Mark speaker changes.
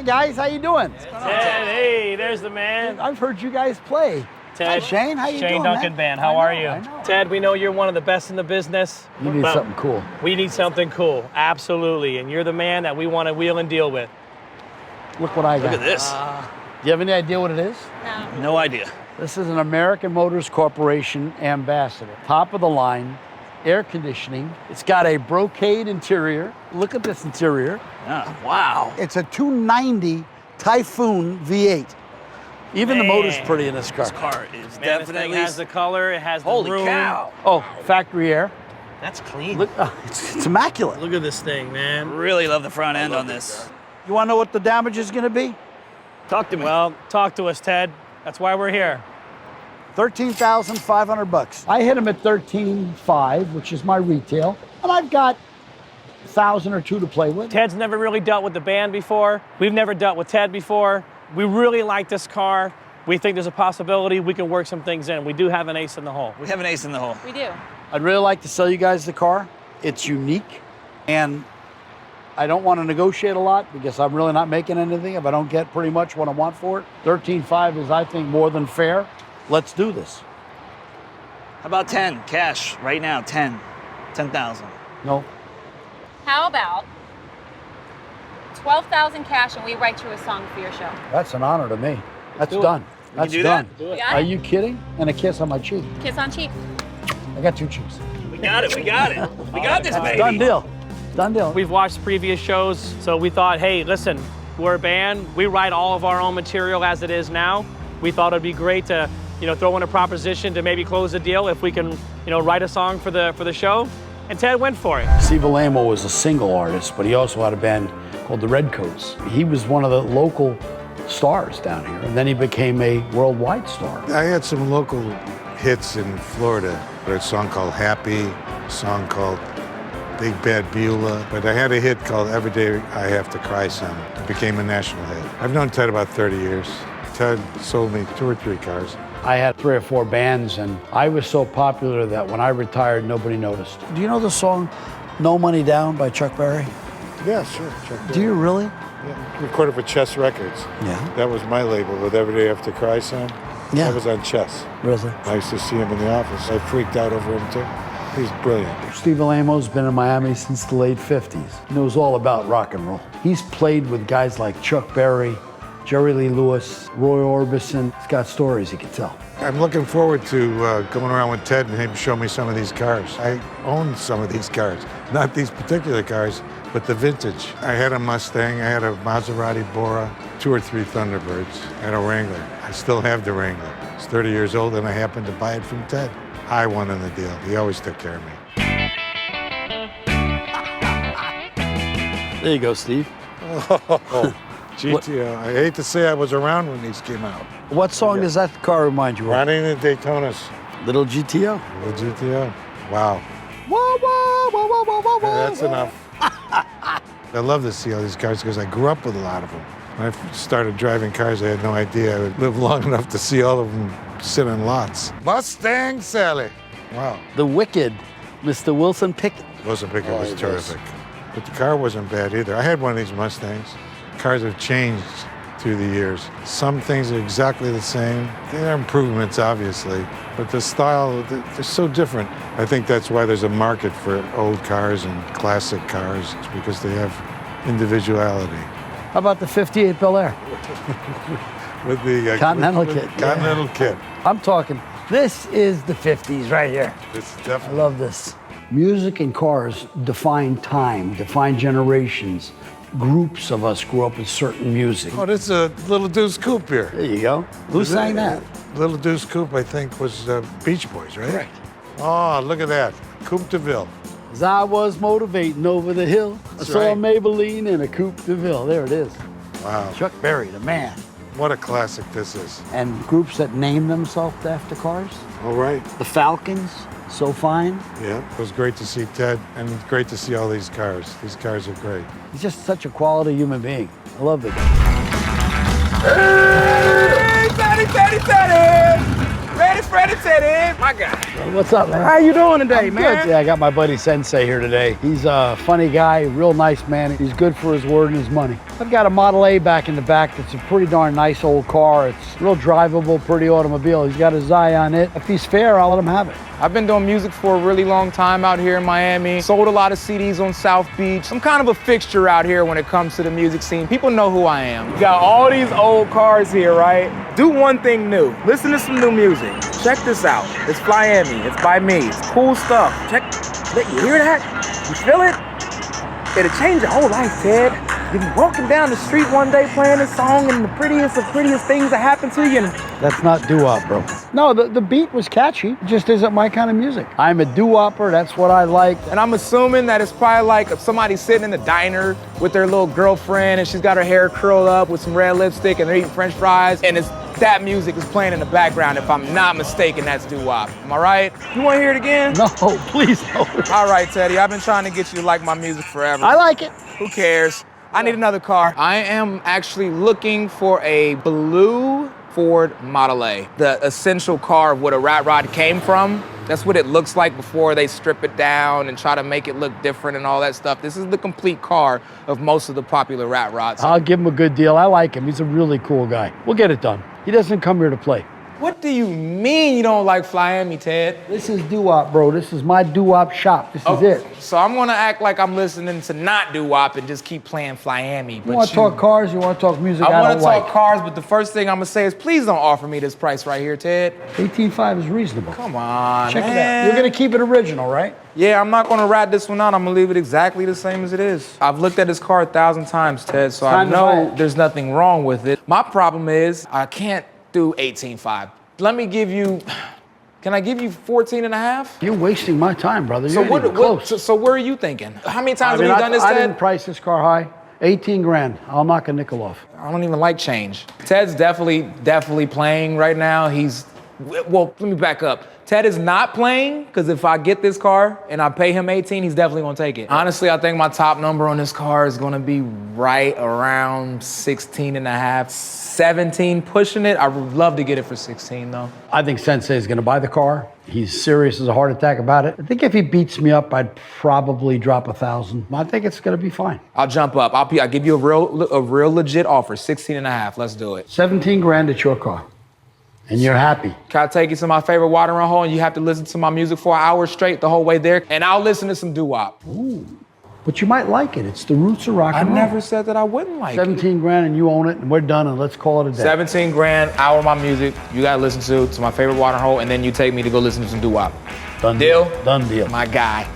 Speaker 1: Hi guys, how you doing?
Speaker 2: Ted, hey, there's the man.
Speaker 1: I've heard you guys play.
Speaker 2: Ted,
Speaker 1: Hi, Shane, how you doing,
Speaker 2: Shane Duncan
Speaker 1: man?
Speaker 2: Band, how are you?
Speaker 1: I know.
Speaker 2: Ted, we know you're one of the best in the business.
Speaker 1: You need something cool.
Speaker 2: We need something cool, absolutely. And you're the man that we want to wheel and deal with.
Speaker 1: Look what I got.
Speaker 3: Look at this.
Speaker 1: Do you have any idea what it is?
Speaker 3: No idea.
Speaker 1: This is an American Motors Corporation ambassador. Top of the line, air conditioning. It's got a brocade interior. Look at this interior.
Speaker 3: Oh, wow.
Speaker 1: It's a 290 Typhoon V8. Even the motor's pretty in this car.
Speaker 3: This car is
Speaker 2: Man, this
Speaker 3: definitely.
Speaker 2: thing has the color, it has the
Speaker 3: Holy
Speaker 2: room.
Speaker 3: cow.
Speaker 1: Oh, factory air.
Speaker 2: That's clean.
Speaker 1: Look, it's immaculate.
Speaker 2: Look at this thing, man.
Speaker 3: Really love the front end on this.
Speaker 1: You want to know what the damage is going to be?
Speaker 3: Talk to me.
Speaker 2: Well, talk to us, Ted. That's why we're here.
Speaker 1: $13,500. I hit him at $13,500, which is my retail, and I've got 1,000 or 2 to play with.
Speaker 2: Ted's never really dealt with the band before. We've never dealt with Ted before. We really like this car. We think there's a possibility we can work some things in. We do have an ace in the hole.
Speaker 3: We have an ace in the hole.
Speaker 4: We do.
Speaker 1: I'd really like to sell you guys the car. It's unique, and I don't want to negotiate a lot because I'm really not making anything if I don't get pretty much what I want for it. $13,500 is, I think, more than fair. Let's do this.
Speaker 3: How about 10 cash right now? 10,000.
Speaker 1: No.
Speaker 4: How about 12,000 cash and we write you a song for your show?
Speaker 1: That's an honor to me. That's
Speaker 2: Do it.
Speaker 1: done.
Speaker 3: We can
Speaker 1: That's
Speaker 3: do
Speaker 1: done.
Speaker 3: that?
Speaker 2: Do it.
Speaker 4: Got
Speaker 1: Are
Speaker 4: it?
Speaker 1: you kidding? And a kiss on my cheek.
Speaker 4: Kiss on cheek.
Speaker 1: I got 2 cheeks.
Speaker 3: We got it. We got it. We got this, baby.
Speaker 1: Done deal. Done deal.
Speaker 2: We've watched previous shows, so we thought, hey, listen, we're a band. We write all of our own material as it is now. We thought it'd be great to, throw in a proposition to maybe close the deal if we can, write a song for the show. And Ted went for it.
Speaker 1: Steve Alamo was a single artist, but he also had a band called the Redcoats. He was one of the local stars down here, and then he became a worldwide star.
Speaker 5: I had some local hits in Florida. A song called Happy, a song called Big Bad Beulah, but I had a hit called Every Day I Have to Cry Some. It became a national hit. I've known Ted about 30 years. Ted sold me 2 or 3 cars.
Speaker 1: I had 3 or 4 bands, and I was so popular that when I retired, nobody noticed. Do you know the song No Money Down by Chuck Berry?
Speaker 5: Yeah, sure. Check that
Speaker 1: Do you
Speaker 5: out.
Speaker 1: really?
Speaker 5: Yeah. Recorded for Chess Records.
Speaker 1: Yeah.
Speaker 5: That was my label with Every Day I Have to Cry Some.
Speaker 1: Yeah.
Speaker 5: That was on Chess.
Speaker 1: Really?
Speaker 5: I used to see him in the office. I freaked out over him too. He's brilliant.
Speaker 1: Steve Alamo's been in Miami since the late 50s. He knows all about rock and roll. He's played with guys like Chuck Berry, Jerry Lee Lewis, Roy Orbison. He's got stories he can tell.
Speaker 5: I'm looking forward to going around with Ted and him show me some of these cars. I own some of these cars. Not these particular cars, but the vintage. I had a Mustang, I had a Maserati Bora, 2 or 3 Thunderbirds, and a Wrangler. I still have the Wrangler. It's 30 years old and I happened to buy it from Ted. I won in the deal. He always took care of me.
Speaker 1: There you go, Steve.
Speaker 5: Oh, GTO. I hate to say I was around when these came out.
Speaker 1: What song does that car remind you of?
Speaker 5: Ronnie and the Daytonas.
Speaker 1: Little GTO.
Speaker 5: The GTO. Wow.
Speaker 1: Whoa, whoa, whoa, whoa, whoa, whoa, whoa.
Speaker 5: That's enough. I love to see all these cars because I grew up with a lot of them. When I started driving cars, I had no idea I would live long enough to see all of them sit in lots. Mustang Sally. Wow.
Speaker 1: The Wicked, Mr. Wilson Pickett.
Speaker 5: Wilson Pickett was
Speaker 1: he was.
Speaker 5: terrific. But the car wasn't bad either. I had one of these Mustangs. Cars have changed through the years. Some things are exactly the same. There are improvements, obviously, but the style, they're so different. I think that's why there's a market for old cars and classic cars. It's because they have individuality.
Speaker 1: How about the 58 Bel Air?
Speaker 5: With the
Speaker 1: Continental
Speaker 5: with
Speaker 1: kit.
Speaker 5: Continental kit.
Speaker 1: I'm talking, this is the 50s right here.
Speaker 5: It's
Speaker 1: I
Speaker 5: definitely.
Speaker 1: love this. Music and cars define time, define generations. Groups of us grew up with certain music.
Speaker 5: Oh, this is a Little Deuce Coupe here.
Speaker 1: There you go. Who sang that?
Speaker 5: Little Deuce Coupe, I think, was Beach Boys, right?
Speaker 1: Correct.
Speaker 5: Oh, look at that. Coupe de Ville.
Speaker 1: As I was motivating over the hill, I saw a
Speaker 5: right.
Speaker 1: Maybelline and a Coupe de Ville. There it is.
Speaker 5: Wow.
Speaker 1: Chuck Berry, the man.
Speaker 5: What a classic this is.
Speaker 1: And groups that name themselves after cars.
Speaker 5: All right.
Speaker 1: The Falcons, So Fine.
Speaker 5: Yeah, it was great to see Ted, and it's great to see all these cars. These cars are great.
Speaker 1: He's just such a quality human being. I love the guy.
Speaker 6: Hey, Teddy! Ready Freddie Teddy, my guy.
Speaker 1: What's up, man?
Speaker 6: How you doing today,
Speaker 1: I'm
Speaker 6: man?
Speaker 1: good. Yeah, I got my buddy Sensei here today. He's a funny guy, real nice man. He's good for his word and his money. I've got a Model A back in the back that's a pretty darn nice old car. It's real drivable, pretty automobile. He's got his eye on it. If he's fair, I'll let him have it.
Speaker 6: I've been doing music for a really long time out here in Miami. Sold a lot of CDs on South Beach. I'm kind of a fixture out here when it comes to the music scene. People know who I am. You got all these old cars here, right? Do one thing new. Listen to some new music. Check this out. It's Flyami. It's by me. It's cool stuff. Check. You hear that? You feel it? It'll change your whole life, Ted. You'll be walking down the street one day playing this song and the prettiest of prettiest things that happen to you.
Speaker 1: That's not doo-wop, bro. No, the beat was catchy. It just isn't my kind of music. I'm a doo-wopper. That's what I like.
Speaker 6: And I'm assuming that it's probably like if somebody's sitting in the diner with their little girlfriend and she's got her hair curled up with some red lipstick and they're eating French fries and that music is playing in the background. If I'm not mistaken, that's doo-wop. Am I right? You want to hear it again?
Speaker 1: No, please no.
Speaker 6: All right, Teddy. I've been trying to get you to like my music forever.
Speaker 1: I like it.
Speaker 6: Who cares? I need another car. I am actually looking for a blue Ford Model A, the essential car of what a rat rod came from. That's what it looks like before they strip it down and try to make it look different and all that stuff. This is the complete car of most of the popular rat rods.
Speaker 1: I'll give him a good deal. I like him. He's a really cool guy. We'll get it done. He doesn't come here to play.
Speaker 6: What do you mean you don't like Flyami, Ted?
Speaker 1: This is doo-wop, bro. This is my doo-wop shop. This is it.
Speaker 6: So I'm gonna act like I'm listening to not doo-wop and just keep playing Flyami.
Speaker 1: You want to talk cars? You want to talk music?
Speaker 6: I want
Speaker 1: don't
Speaker 6: to talk
Speaker 1: like.
Speaker 6: cars, but the first thing I'm gonna say is please don't offer me this price right here, Ted.
Speaker 1: 18.5 is reasonable.
Speaker 6: Come on,
Speaker 1: Check
Speaker 6: man.
Speaker 1: it out. You're gonna keep it original, right?
Speaker 6: Yeah, I'm not gonna rat this one out. I'm gonna leave it exactly the same as it is. I've looked at this car 1,000 times, Ted, so I
Speaker 1: Time to buy
Speaker 6: know
Speaker 1: it.
Speaker 6: there's nothing wrong with it. My problem is I can't do 18.5. Let me give you, can I give you 14 and a half?
Speaker 1: You're wasting my time, brother.
Speaker 6: So
Speaker 1: You're not even close.
Speaker 6: so where are you thinking? How many times have we done this,
Speaker 1: I
Speaker 6: Ted?
Speaker 1: didn't price this car high. 18 grand. I'll knock a nickel off.
Speaker 6: I don't even like change. Ted's definitely playing right now. Well, let me back up. Ted is not playing, because if I get this car and I pay him 18, he's definitely gonna take it. Honestly, I think my top number on this car is gonna be right around 16 and a half, 17, pushing it. I would love to get it for 16 though.
Speaker 1: I think Sensei is gonna buy the car. He's serious as a heart attack about it. I think if he beats me up, I'd probably drop 1,000. I think it's gonna be fine.
Speaker 6: I'll jump up. I'll give you a real legit offer, 16 and a half. Let's do it.
Speaker 1: 17 grand, it's your car. And you're happy.
Speaker 6: Can I take you to my favorite watering hole and you have to listen to my music for an hour straight the whole way there? And I'll listen to some doo-wop.
Speaker 1: Ooh, but you might like it. It's the roots of rock
Speaker 6: I
Speaker 1: and roll.
Speaker 6: never said that I wouldn't like it.
Speaker 1: 17 grand and you own it and we're done and let's call it a day.
Speaker 6: 17 grand, hour of my music, you gotta listen to my favorite watering hole, and then you take me to go listen to some doo-wop.
Speaker 1: Done
Speaker 6: Deal?
Speaker 1: Done deal.
Speaker 6: My guy.